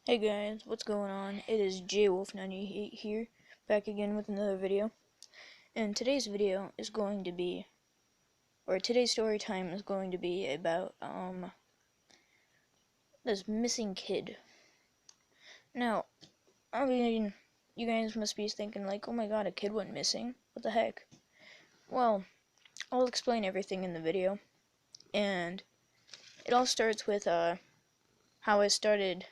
Hey guys, what's going on? It is JWolf98 here, back again with another video. And today's video is going to be, or today's story time is going to be about, this missing kid. Now, I mean, you guys must be thinking like, oh my god, a kid went missing? What the heck? Well, I'll explain everything in the video. And it all starts with, how I started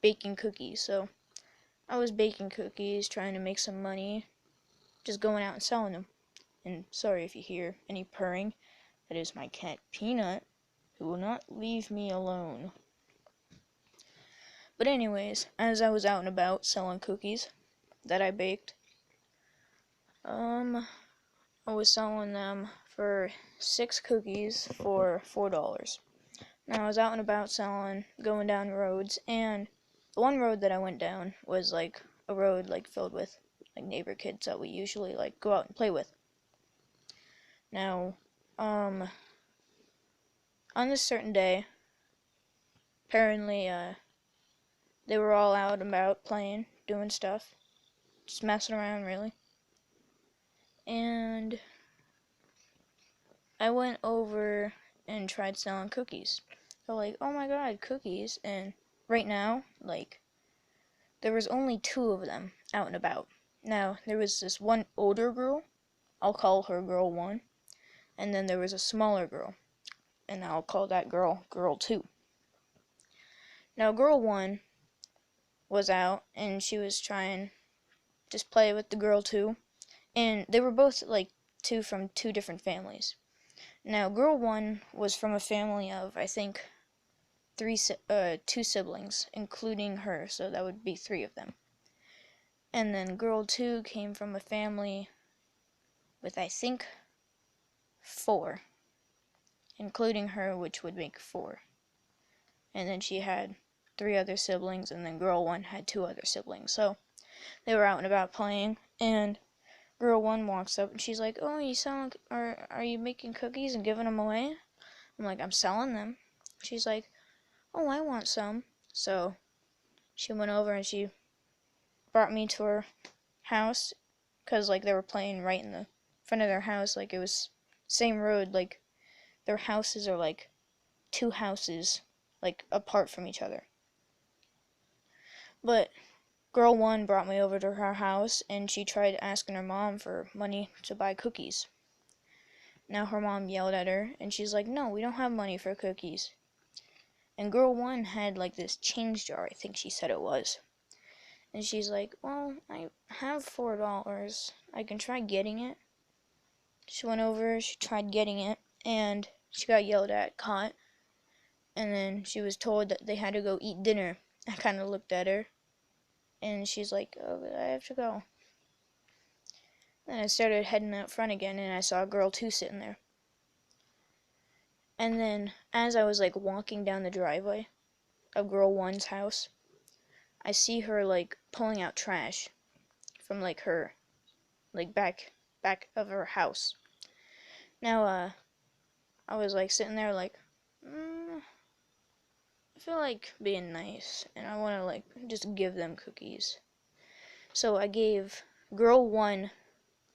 baking cookies. So, I was baking cookies, trying to make some money, just going out and selling them. And sorry if you hear any purring. That is my cat Peanut, who will not leave me alone. But anyways, as I was out and about selling cookies that I baked, I was selling them for 6 cookies for $4. Now I was out and about selling, going down roads, and the one road that I went down was like a road like filled with like neighbor kids that we usually like go out and play with. Now, on this certain day, apparently, they were all out and about playing, doing stuff, just messing around, really. And I went over and tried selling cookies. So, like, oh my god, cookies. And right now, like, there was only 2 of them out and about. Now, there was this one older girl, I'll call her Girl 1, and then there was a smaller girl, and I'll call that girl Girl 2. Now, Girl 1 was out, and she was trying just play with the Girl 2, and they were both, like, from 2 different families. Now, Girl 1 was from a family of, I think, 2 siblings, including her, so that would be 3 of them. And then Girl 2 came from a family with, I think, 4, including her, which would make 4. And then she had 3 other siblings, and then Girl 1 had 2 other siblings. So, they were out and about playing, and Girl 1 walks up and she's like, oh, are you making cookies and giving them away? I'm like, I'm selling them. She's like, oh, I want some. So she went over and she brought me to her house, because like they were playing right in the front of their house, like it was same road, like their houses are like 2 houses like apart from each other. But Girl 1 brought me over to her house and she tried asking her mom for money to buy cookies. Now her mom yelled at her and she's like, no, we don't have money for cookies. And Girl 1 had like this change jar, I think she said it was. And she's like, well, I have $4. I can try getting it. She went over, she tried getting it, and she got yelled at, caught. And then she was told that they had to go eat dinner. I kind of looked at her, and she's like, oh, I have to go. Then I started heading out front again, and I saw Girl 2 sitting there. And then, as I was like walking down the driveway of Girl 1's house, I see her like pulling out trash from like her like back of her house. Now I was like sitting there like I feel like being nice and I want to like just give them cookies. So I gave Girl 1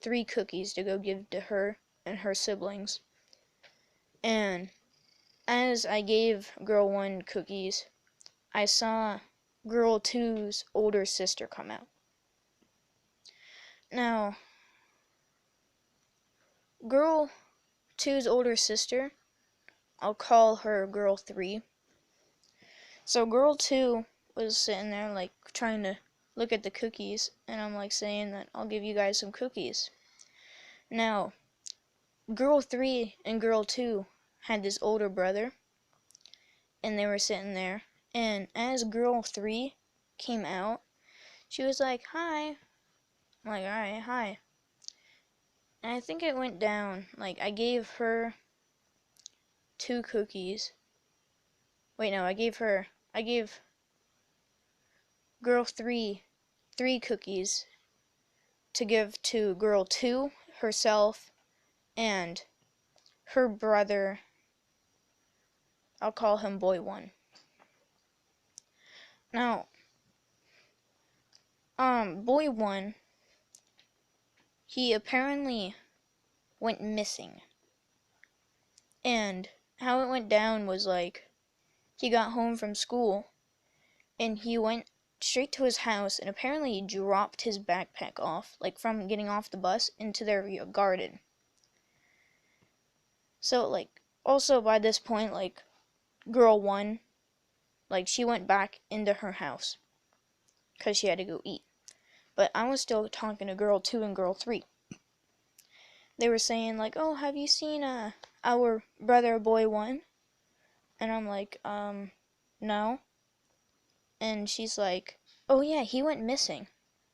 3 cookies to go give to her and her siblings. And as I gave Girl 1 cookies, I saw Girl 2's older sister come out. Now, Girl 2's older sister, I'll call her Girl 3. So Girl 2 was sitting there like trying to look at the cookies, and I'm like saying that I'll give you guys some cookies. Now, Girl 3 and Girl 2 had this older brother, and they were sitting there, and as Girl 3 came out, she was like, hi. I'm like, alright, hi. And I think it went down, like, I gave her 2 cookies. Wait, no, I gave Girl 3 3 cookies to give to Girl 2, herself, and her brother. I'll call him Boy 1. Now, boy one, he apparently went missing. And how it went down was like, he got home from school and he went straight to his house and apparently he dropped his backpack off, like from getting off the bus into their garden. So, like, also by this point, like, girl one, like, she went back into her house because she had to go eat. But I was still talking to girl two and girl three. They were saying, like, oh, have you seen our brother boy one? And I'm like, no. And she's like, oh yeah, he went missing.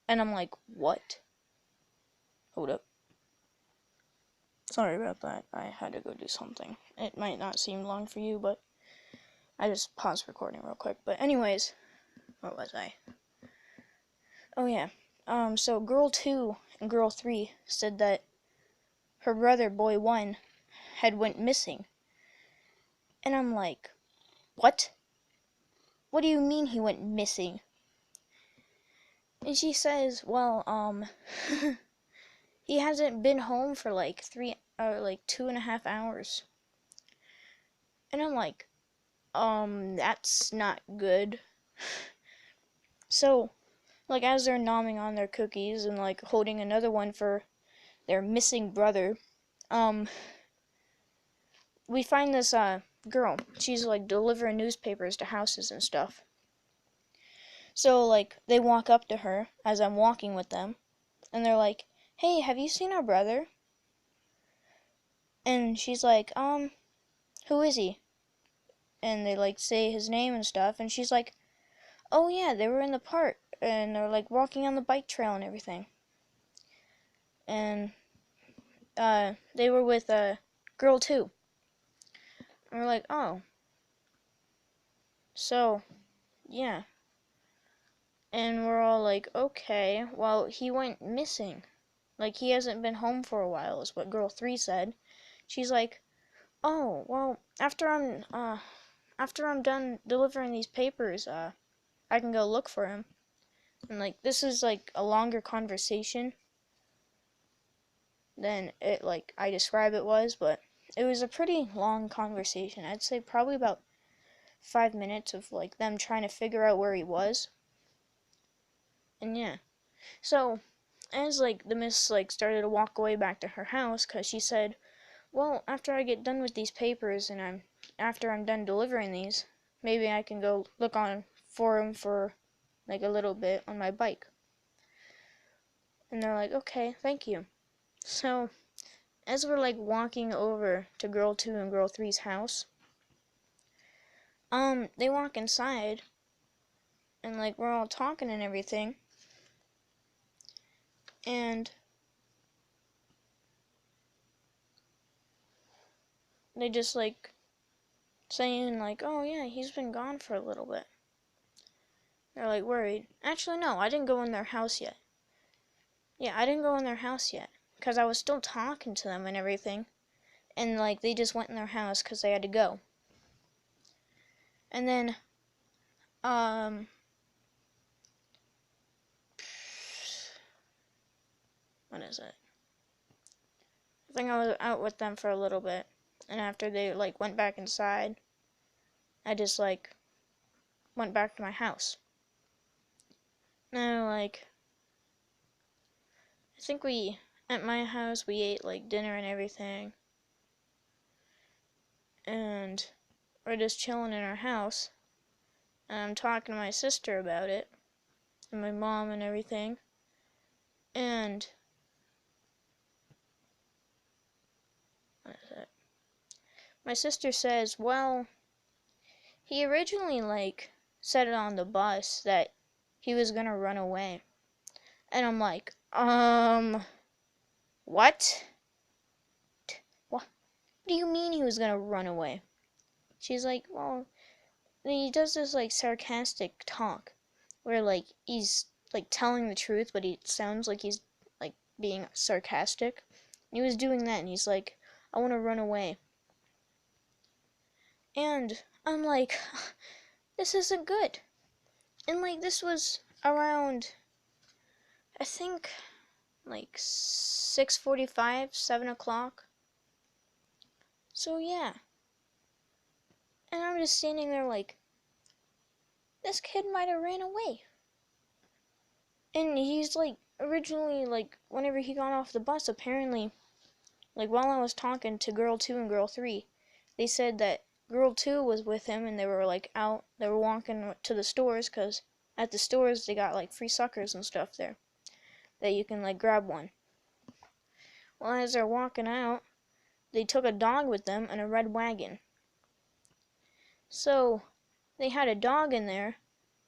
And I'm like, what? Hold up. Sorry about that. I had to go do something. It might not seem long for you, but I just paused recording real quick. But anyways, where was I? Oh yeah. So girl 2 and girl 3 said that her brother, boy 1, had went missing. And I'm like, what? What do you mean he went missing? And she says, well, he hasn't been home for like 2.5 hours. And I'm like, that's not good. So, like, as they're nomming on their cookies and like holding another one for their missing brother, we find this girl. She's like delivering newspapers to houses and stuff. So like they walk up to her as I'm walking with them, and they're like, "Hey, have you seen our brother?" And she's like, who is he?" And they like say his name and stuff, and she's like, "Oh yeah, they were in the park and they're like walking on the bike trail and everything." And they were with girl 2. And we're like, "Oh, so yeah." And we're all like, "Okay, well, he went missing. Like, he hasn't been home for a while," is what girl 3 said. She's like, "Oh, well, after I'm done delivering these papers, I can go look for him." And like this is like a longer conversation than it like I describe it was, but it was a pretty long conversation. I'd say probably about 5 minutes of like them trying to figure out where he was. And yeah. So as like the miss like started to walk away back to her house, cause she said, "Well, after I get done with these papers and after I'm done delivering these, maybe I can go look on for him for like a little bit on my bike." And they're like, "Okay, thank you." So as we're like walking over to girl 2 and girl 3's house, they walk inside and like we're all talking and everything, and they just like saying like, "Oh yeah, he's been gone for a little bit." They're like worried. Actually, no, I didn't go in their house yet. Yeah, I didn't go in their house yet because I was still talking to them and everything, and like they just went in their house because they had to go. And then what is it? I think I was out with them for a little bit, and after they like went back inside, I just like went back to my house. Now like I think we at my house we ate like dinner and everything, and we're just chilling in our house, and I'm talking to my sister about it and my mom and everything, and what is it? My sister says, "Well, he originally like said it on the bus that he was gonna run away." And I'm like, what? What do you mean he was gonna run away? She's like, well, he does this like sarcastic talk where like he's like telling the truth, but he sounds like he's like being sarcastic. And he was doing that, and he's like, "I want to run away." And I'm like, this isn't good. And like this was around, I think, like 6:45, 7 o'clock. So yeah. And I'm just standing there like, this kid might have ran away. And he's like, originally, like, whenever he got off the bus, apparently, like, while I was talking to girl 2 and girl 3, they said that girl 2 was with him and they were like out, they were walking to the stores, because at the stores they got like free suckers and stuff there that you can like grab one. Well, as they're walking out, they took a dog with them and a red wagon. So they had a dog in there,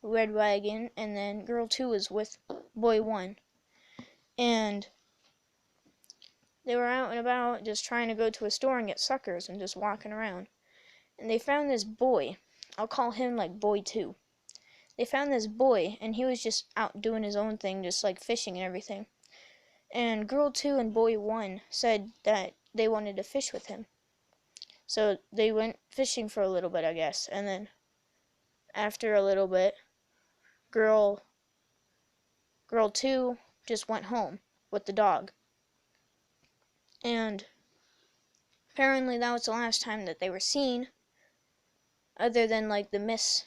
red wagon, and then girl 2 was with boy 1. And they were out and about just trying to go to a store and get suckers and just walking around. And they found this boy. I'll call him like boy 2. They found this boy and he was just out doing his own thing, just like fishing and everything. And girl 2 and boy 1 said that they wanted to fish with him. So they went fishing for a little bit, I guess. And then after a little bit, girl 2 just went home with the dog. And apparently that was the last time that they were seen, other than like the miss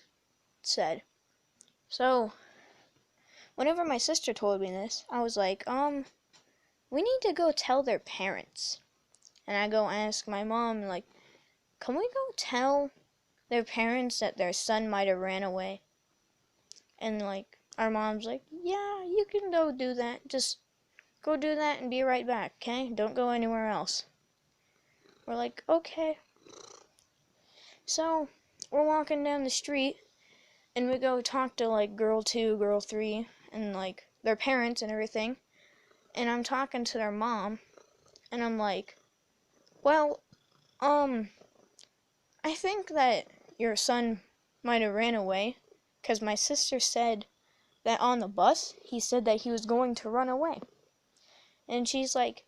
said. So whenever my sister told me this, I was like, we need to go tell their parents. And I go ask my mom, like, can we go tell their parents that their son might have ran away? And like our mom's like, yeah, you can go do that. Just go do that and be right back, okay? Don't go anywhere else. We're like, okay. So we're walking down the street and we go talk to like girl 2, girl 3, and like their parents and everything. And I'm talking to their mom and I'm like, well, I think that your son might have ran away, because my sister said that on the bus he said that he was going to run away. And she's like,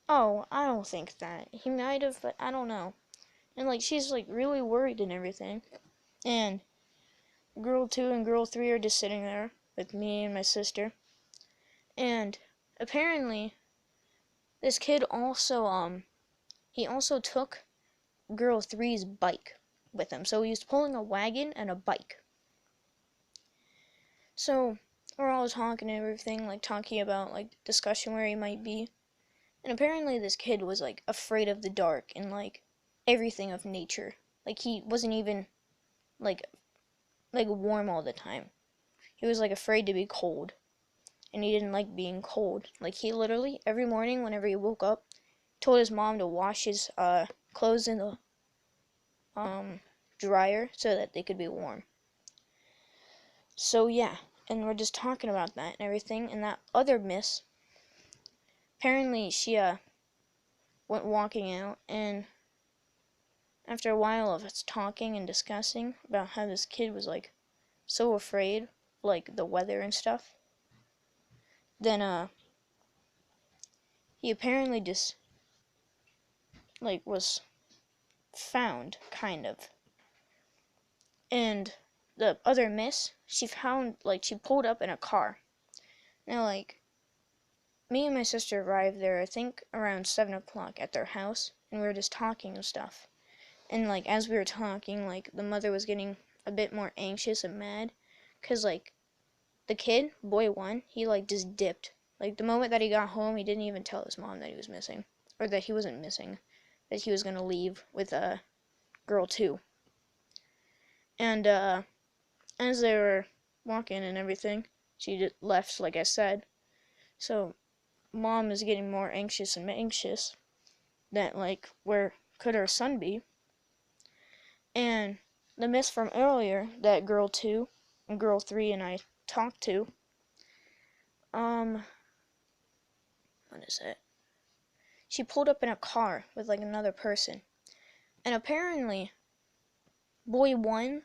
oh, I don't think that. He might have, but I don't know. And like she's like really worried and everything. And girl 2 and girl 3 are just sitting there with me and my sister. And apparently this kid also he also took girl 3's bike with him. So he was pulling a wagon and a bike. So we're all talking and everything, like talking about like discussion where he might be. And apparently this kid was like afraid of the dark and like everything of nature. Like he wasn't even like warm all the time. He was like afraid to be cold. And he didn't like being cold. Like he literally every morning whenever he woke up told his mom to wash his clothes in the dryer so that they could be warm. So yeah, and we're just talking about that and everything, and that other miss, apparently she went walking out, and after a while of us talking and discussing about how this kid was like so afraid, like the weather and stuff, then he apparently just like was found, kind of. And the other miss, she found, like, she pulled up in a car. Now, like, me and my sister arrived there, I think, around 7 o'clock at their house, and we were just talking and stuff. And, like, as we were talking, like, the mother was getting a bit more anxious and mad, because, like, the kid, boy 1, he, like, just dipped. Like, the moment that he got home, he didn't even tell his mom that he was missing, or that he wasn't missing, that he was going to leave with girl 2. And, as they were walking and everything, she just left, like I said. So mom is getting more anxious and anxious that, like, where could her son be? And the miss from earlier that girl 2 and girl 3 and I talked to, what is it? She pulled up in a car with like another person. And apparently boy 1,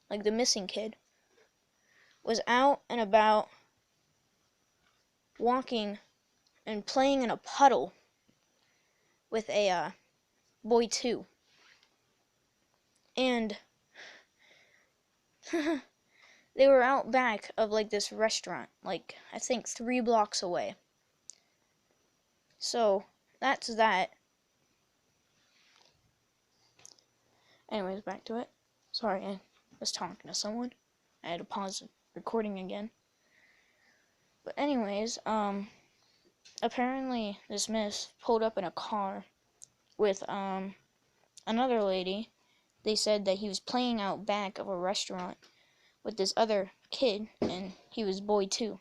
like the missing kid, was out and about walking and playing in a puddle with a boy 2. And They were out back of like this restaurant, like I think 3 blocks away. So that's that. Anyways, back to it. Sorry, I was talking to someone. I had to pause the recording again. But anyways, apparently this miss pulled up in a car with another lady. They said that he was playing out back of a restaurant with this other kid, and he was boy 2.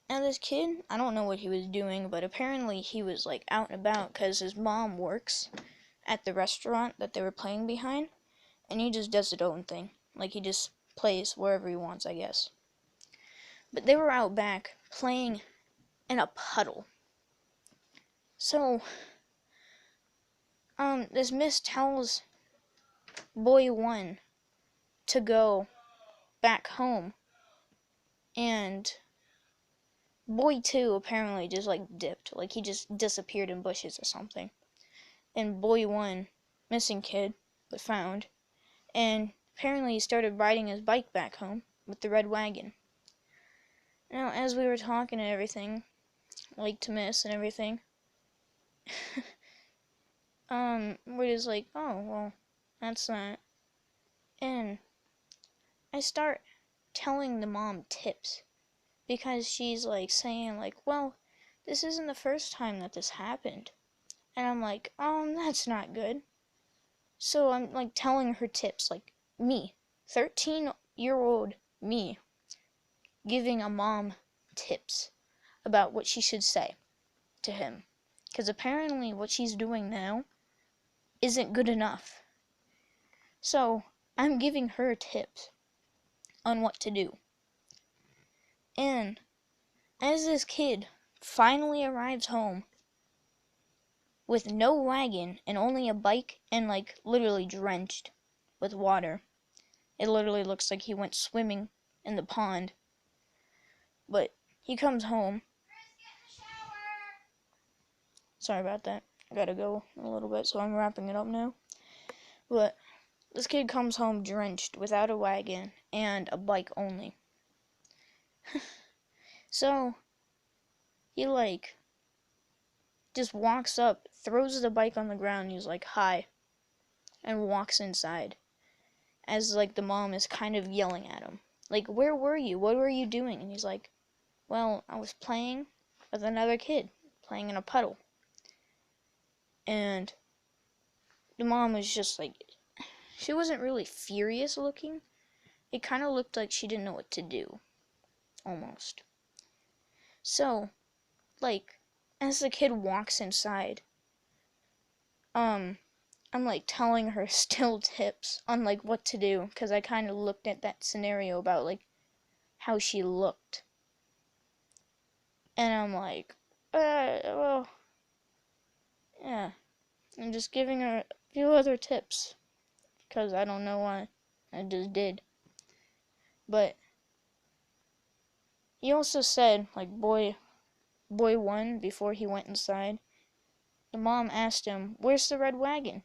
Now this kid, I don't know what he was doing, but apparently he was like out and about because his mom works at the restaurant that they were playing behind, and he just does his own thing. Like he just plays wherever he wants, I guess. But they were out back playing in a puddle. So, this miss tells boy 1 to go back home, and boy 2 apparently just like dipped, like he just disappeared in bushes or something. And boy 1, missing kid, was found, and apparently he started riding his bike back home with the red wagon. Now, as we were talking and everything, like to miss and everything, we're just like, oh, well, that's that. And I start telling the mom tips, because she's like saying like, well, this isn't the first time that this happened. And I'm like, that's not good. So I'm like telling her tips, like me, 13-year-old me, giving a mom tips about what she should say to him. Because apparently what she's doing now isn't good enough. So I'm giving her tips on what to do. And as this kid finally arrives home with no wagon and only a bike and like literally drenched with water, it literally looks like he went swimming in the pond. But he comes home. Sorry about that. I gotta go in a little bit, so I'm wrapping it up now. But this kid comes home drenched without a wagon and a bike only. So he like just walks up, throws the bike on the ground, and he's like, hi, and walks inside. As like the mom is kind of yelling at him. Like, where were you? What were you doing? And he's like, well, I was playing with another kid, playing in a puddle. And the mom was just like, she wasn't really furious looking. It kind of looked like she didn't know what to do. Almost. So, like, as the kid walks inside, I'm like telling her still tips on like what to do, because I kind of looked at that scenario about like how she looked. And I'm like, well, yeah. I'm just giving her a few other tips, because I don't know why. I just did. But he also said, like, boy 1, before he went inside, the mom asked him, where's the red wagon?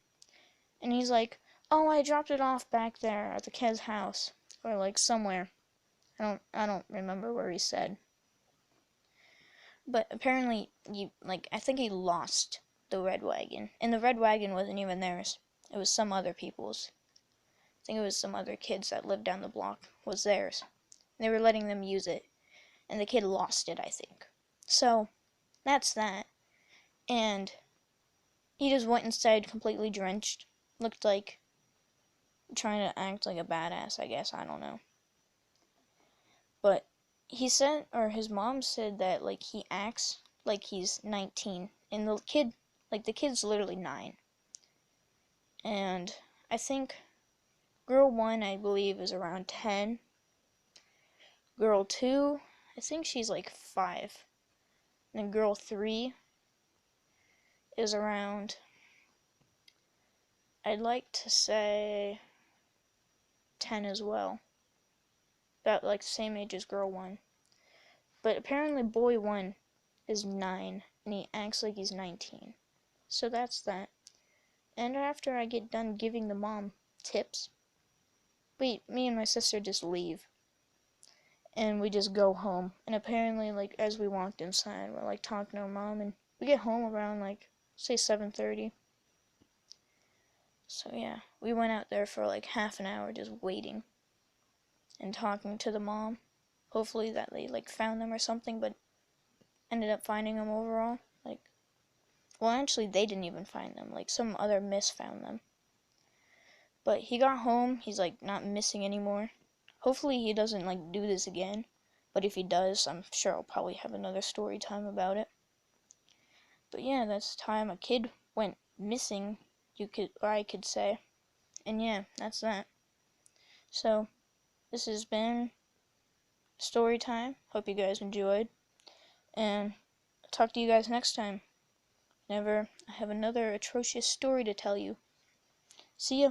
And he's like, oh, I dropped it off back there at the kid's house, or like somewhere. I don't remember where he said. But apparently, I think he lost the red wagon, and the red wagon wasn't even theirs. It was some other people's. I think it was some other kids that lived down the block was theirs. They were letting them use it, and the kid lost it, I think. So that's that. And he just went inside completely drenched. Looked like trying to act like a badass, I guess. I don't know. But he said, or his mom said that like he acts like he's 19, and the kid's literally 9. And I think girl 1, I believe, is around 10. Girl 2, I think she's like 5. And then girl 3 is around, I'd like to say 10 as well. About like the same age as girl 1. But apparently boy 1 is 9, and he acts like he's 19. So that's that. And after I get done giving the mom tips, me and my sister just leave. And we just go home. And apparently, like, as we walked inside, we're, like, talking to our mom. And we get home around, like, say 7:30. So, yeah, we went out there for, like, half an hour just waiting and talking to the mom. Hopefully that they, like, found them or something, but ended up finding them overall. Like, well, actually, they didn't even find them. Like, some other miss found them. But he got home. He's, like, not missing anymore. Hopefully he doesn't, like, do this again. But if he does, I'm sure I'll probably have another story time about it. But yeah, that's the time a kid went missing, or I could say. And yeah, that's that. So, this has been story time. Hope you guys enjoyed. And I'll talk to you guys next time. Whenever I have another atrocious story to tell you. See ya.